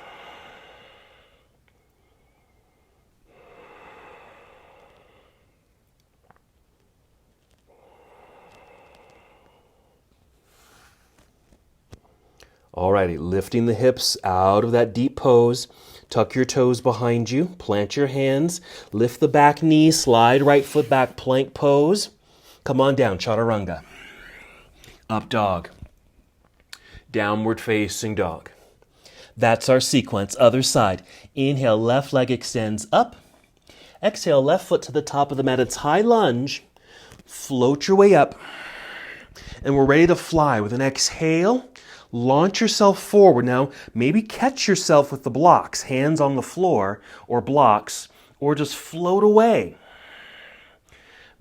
Alrighty, lifting the hips out of that deep pose. Tuck your toes behind you. Plant your hands. Lift the back knee. Slide right foot back, plank pose. Come on down, chaturanga. Up dog. Downward facing dog. That's our sequence. Other side. Inhale, left leg extends up. Exhale, left foot to the top of the mat. It's high lunge. Float your way up. And we're ready to fly with an exhale. Launch yourself forward. Now, maybe catch yourself with the blocks, hands on the floor or blocks, or just float away.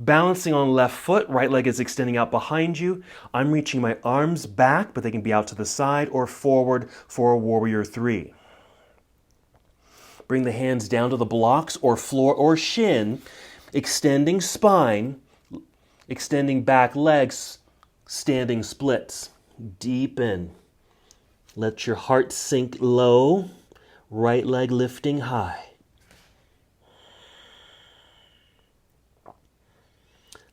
Balancing on left foot, right leg is extending out behind you. I'm reaching my arms back, but they can be out to the side or forward for a warrior three. Bring the hands down to the blocks or floor or shin, extending spine, extending back legs, standing splits. Deepen. Let your heart sink low. Right leg lifting high.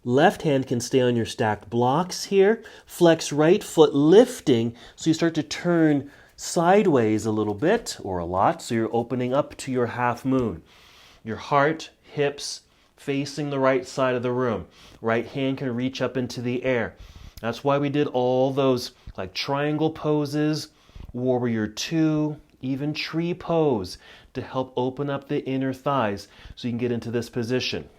Left hand can stay on your stacked blocks here. Flex right foot lifting so you start to turn sideways a little bit or a lot, so you're opening up to your half moon. Your heart, hips facing the right side of the room. Right hand can reach up into the air. That's why we did all those like triangle poses, warrior two, even tree pose to help open up the inner thighs so you can get into this position.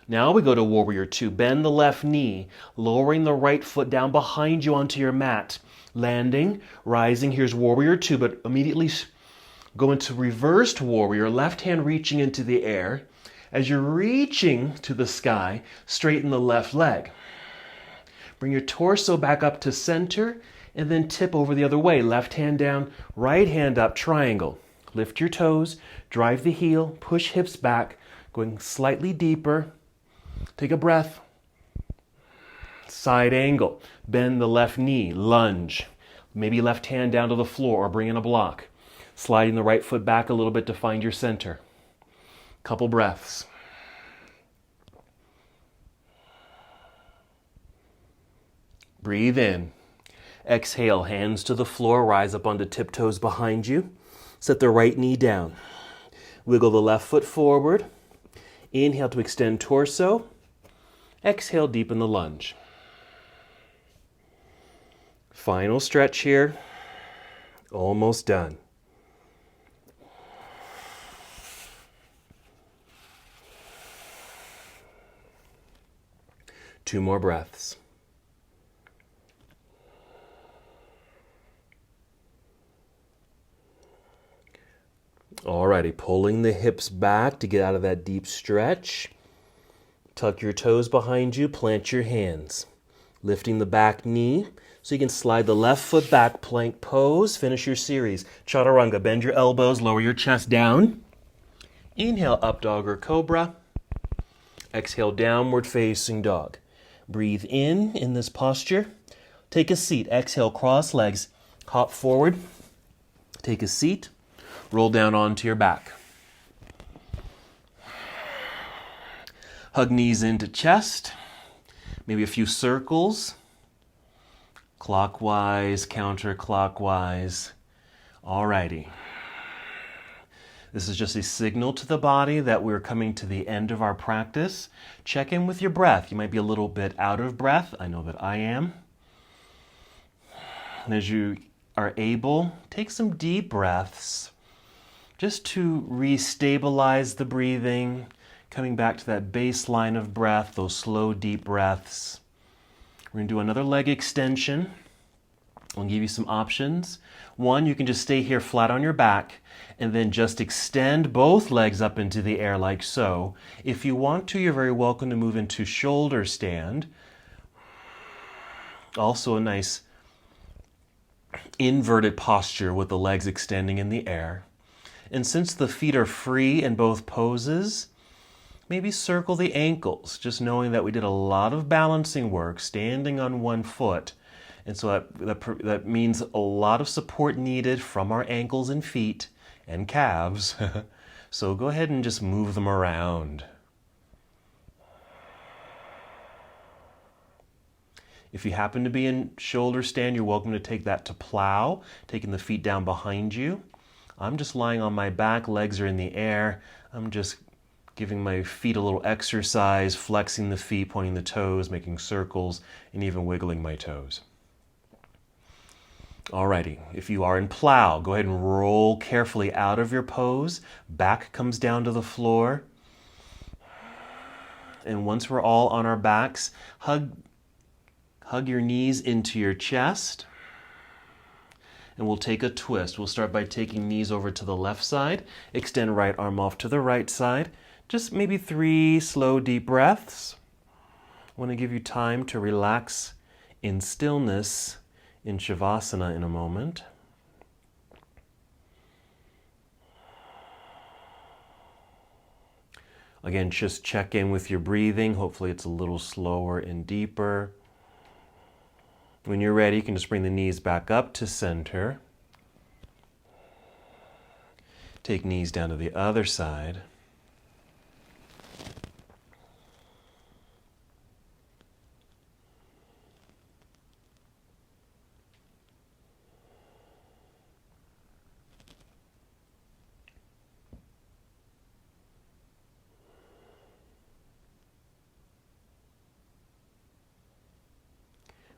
Now we go to warrior two. Bend the left knee, lowering the right foot down behind you onto your mat. Landing, rising. Here's warrior two, but immediately go into reversed warrior, left hand reaching into the air. As you're reaching to the sky, straighten the left leg. Bring your torso back up to center and then tip over the other way. Left hand down, right hand up, triangle. Lift your toes, drive the heel, push hips back, going slightly deeper. Take a breath. Side angle. Bend the left knee, lunge. Maybe left hand down to the floor or bring in a block. Sliding the right foot back a little bit to find your center. Couple breaths. Breathe in. Exhale, hands to the floor, rise up onto tiptoes behind you. Set the right knee down. Wiggle the left foot forward. Inhale to extend torso. Exhale, deepen the lunge. Final stretch here. Almost done. Two more breaths. Alrighty, pulling the hips back to get out of that deep stretch. Tuck your toes behind you, plant your hands. Lifting the back knee so you can slide the left foot back, plank pose. Finish your series. Chaturanga, bend your elbows, lower your chest down. Inhale, up dog or cobra. Exhale, downward facing dog. Breathe in this posture. Take a seat. Exhale, cross legs. Hop forward. Take a seat. Roll down onto your back. Hug knees into chest. Maybe a few circles. Clockwise, counterclockwise. Alrighty. This is just a signal to the body that we're coming to the end of our practice. Check in with your breath. You might be a little bit out of breath. I know that I am. And as you are able, take some deep breaths just to re-stabilize the breathing, coming back to that baseline of breath, those slow, deep breaths. We're going to do another leg extension. I'll give you some options. One, you can just stay here flat on your back and then just extend both legs up into the air like so. If you want to, you're very welcome to move into shoulder stand. Also a nice inverted posture with the legs extending in the air. And since the feet are free in both poses, Maybe circle the ankles, just knowing that we did a lot of balancing work standing on one foot. And so that means a lot of support needed from our ankles and feet and calves. So go ahead and just move them around. If you happen to be in shoulder stand, you're welcome to take that to plow, taking the feet down behind you. I'm just lying on my back, legs are in the air. I'm just giving my feet a little exercise, flexing the feet, pointing the toes, making circles, and even wiggling my toes. Alrighty, if you are in plow, go ahead and roll carefully out of your pose. Back comes down to the floor. And once we're all on our backs, hug your knees into your chest. And we'll take a twist. We'll start by taking knees over to the left side. Extend right arm off to the right side. Just maybe 3 slow, deep breaths. I want to give you time to relax in stillness in Shavasana in a moment. Again, just check in with your breathing. Hopefully it's a little slower and deeper. When you're ready, you can just bring the knees back up to center. Take knees down to the other side.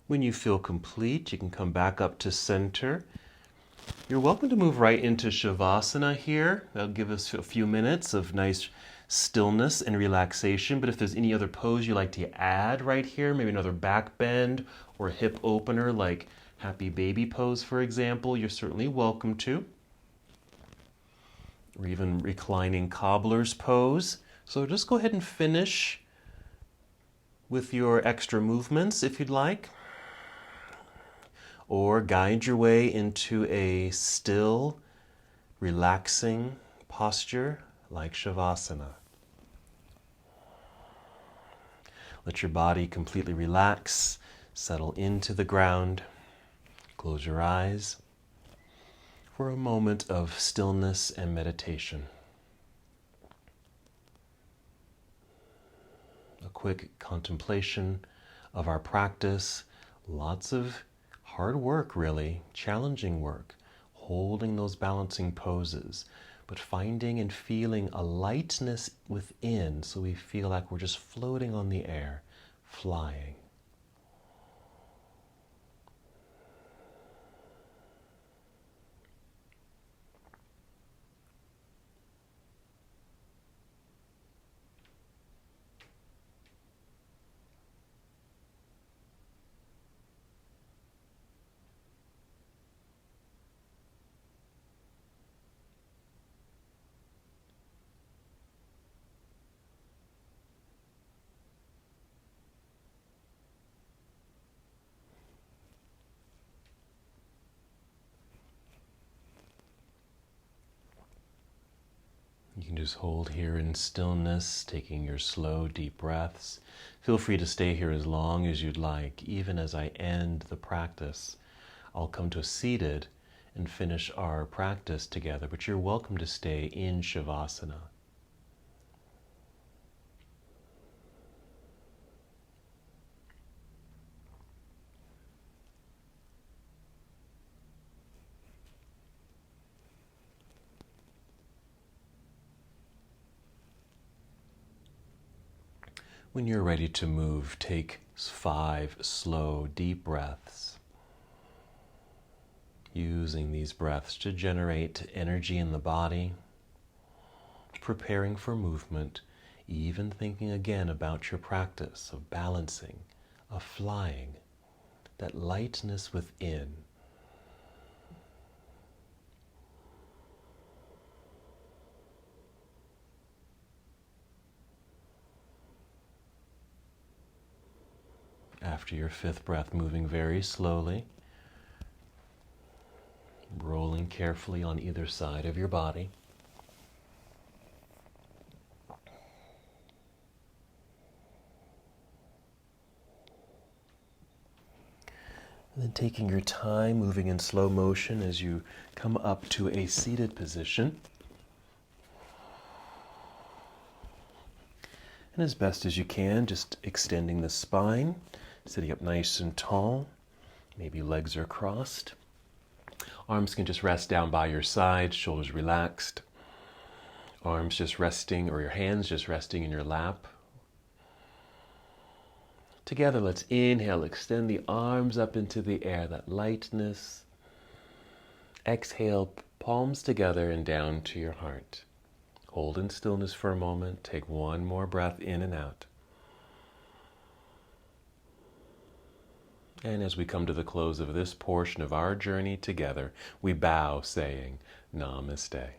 When you feel complete, you can come back up to center. You're welcome to move right into Shavasana here. That'll give us a few minutes of nice stillness and relaxation. But if there's any other pose you like to add right here, maybe another back bend or hip opener like Happy Baby pose, for example, you're certainly welcome to. Or even reclining cobbler's pose. So just go ahead and finish with your extra movements if you'd like. Or guide your way into a still, relaxing posture like Shavasana. Let your body completely relax, settle into the ground. Close your eyes for a moment of stillness and meditation. A quick contemplation of our practice, lots of hard work, really, challenging work, holding those balancing poses, but finding and feeling a lightness within so we feel like we're just floating on the air, flying. You can just hold here in stillness, taking your slow, deep breaths. Feel free to stay here as long as you'd like. Even as I end the practice, I'll come to a seated and finish our practice together, but you're welcome to stay in Shavasana. When you're ready to move, take 5 slow, deep breaths. Using these breaths to generate energy in the body, preparing for movement, even thinking again about your practice of balancing, of flying, that lightness within. After your 5th breath, moving very slowly, rolling carefully on either side of your body. And then taking your time, moving in slow motion as you come up to a seated position. And as best as you can, just extending the spine, sitting up nice and tall. Maybe legs are crossed. Arms can just rest down by your side, shoulders relaxed. Arms just resting, or your hands just resting in your lap. Together, let's inhale, extend the arms up into the air, that lightness. Exhale, palms together and down to your heart. Hold in stillness for a moment. Take one more breath in and out. And as we come to the close of this portion of our journey together, we bow saying, Namaste.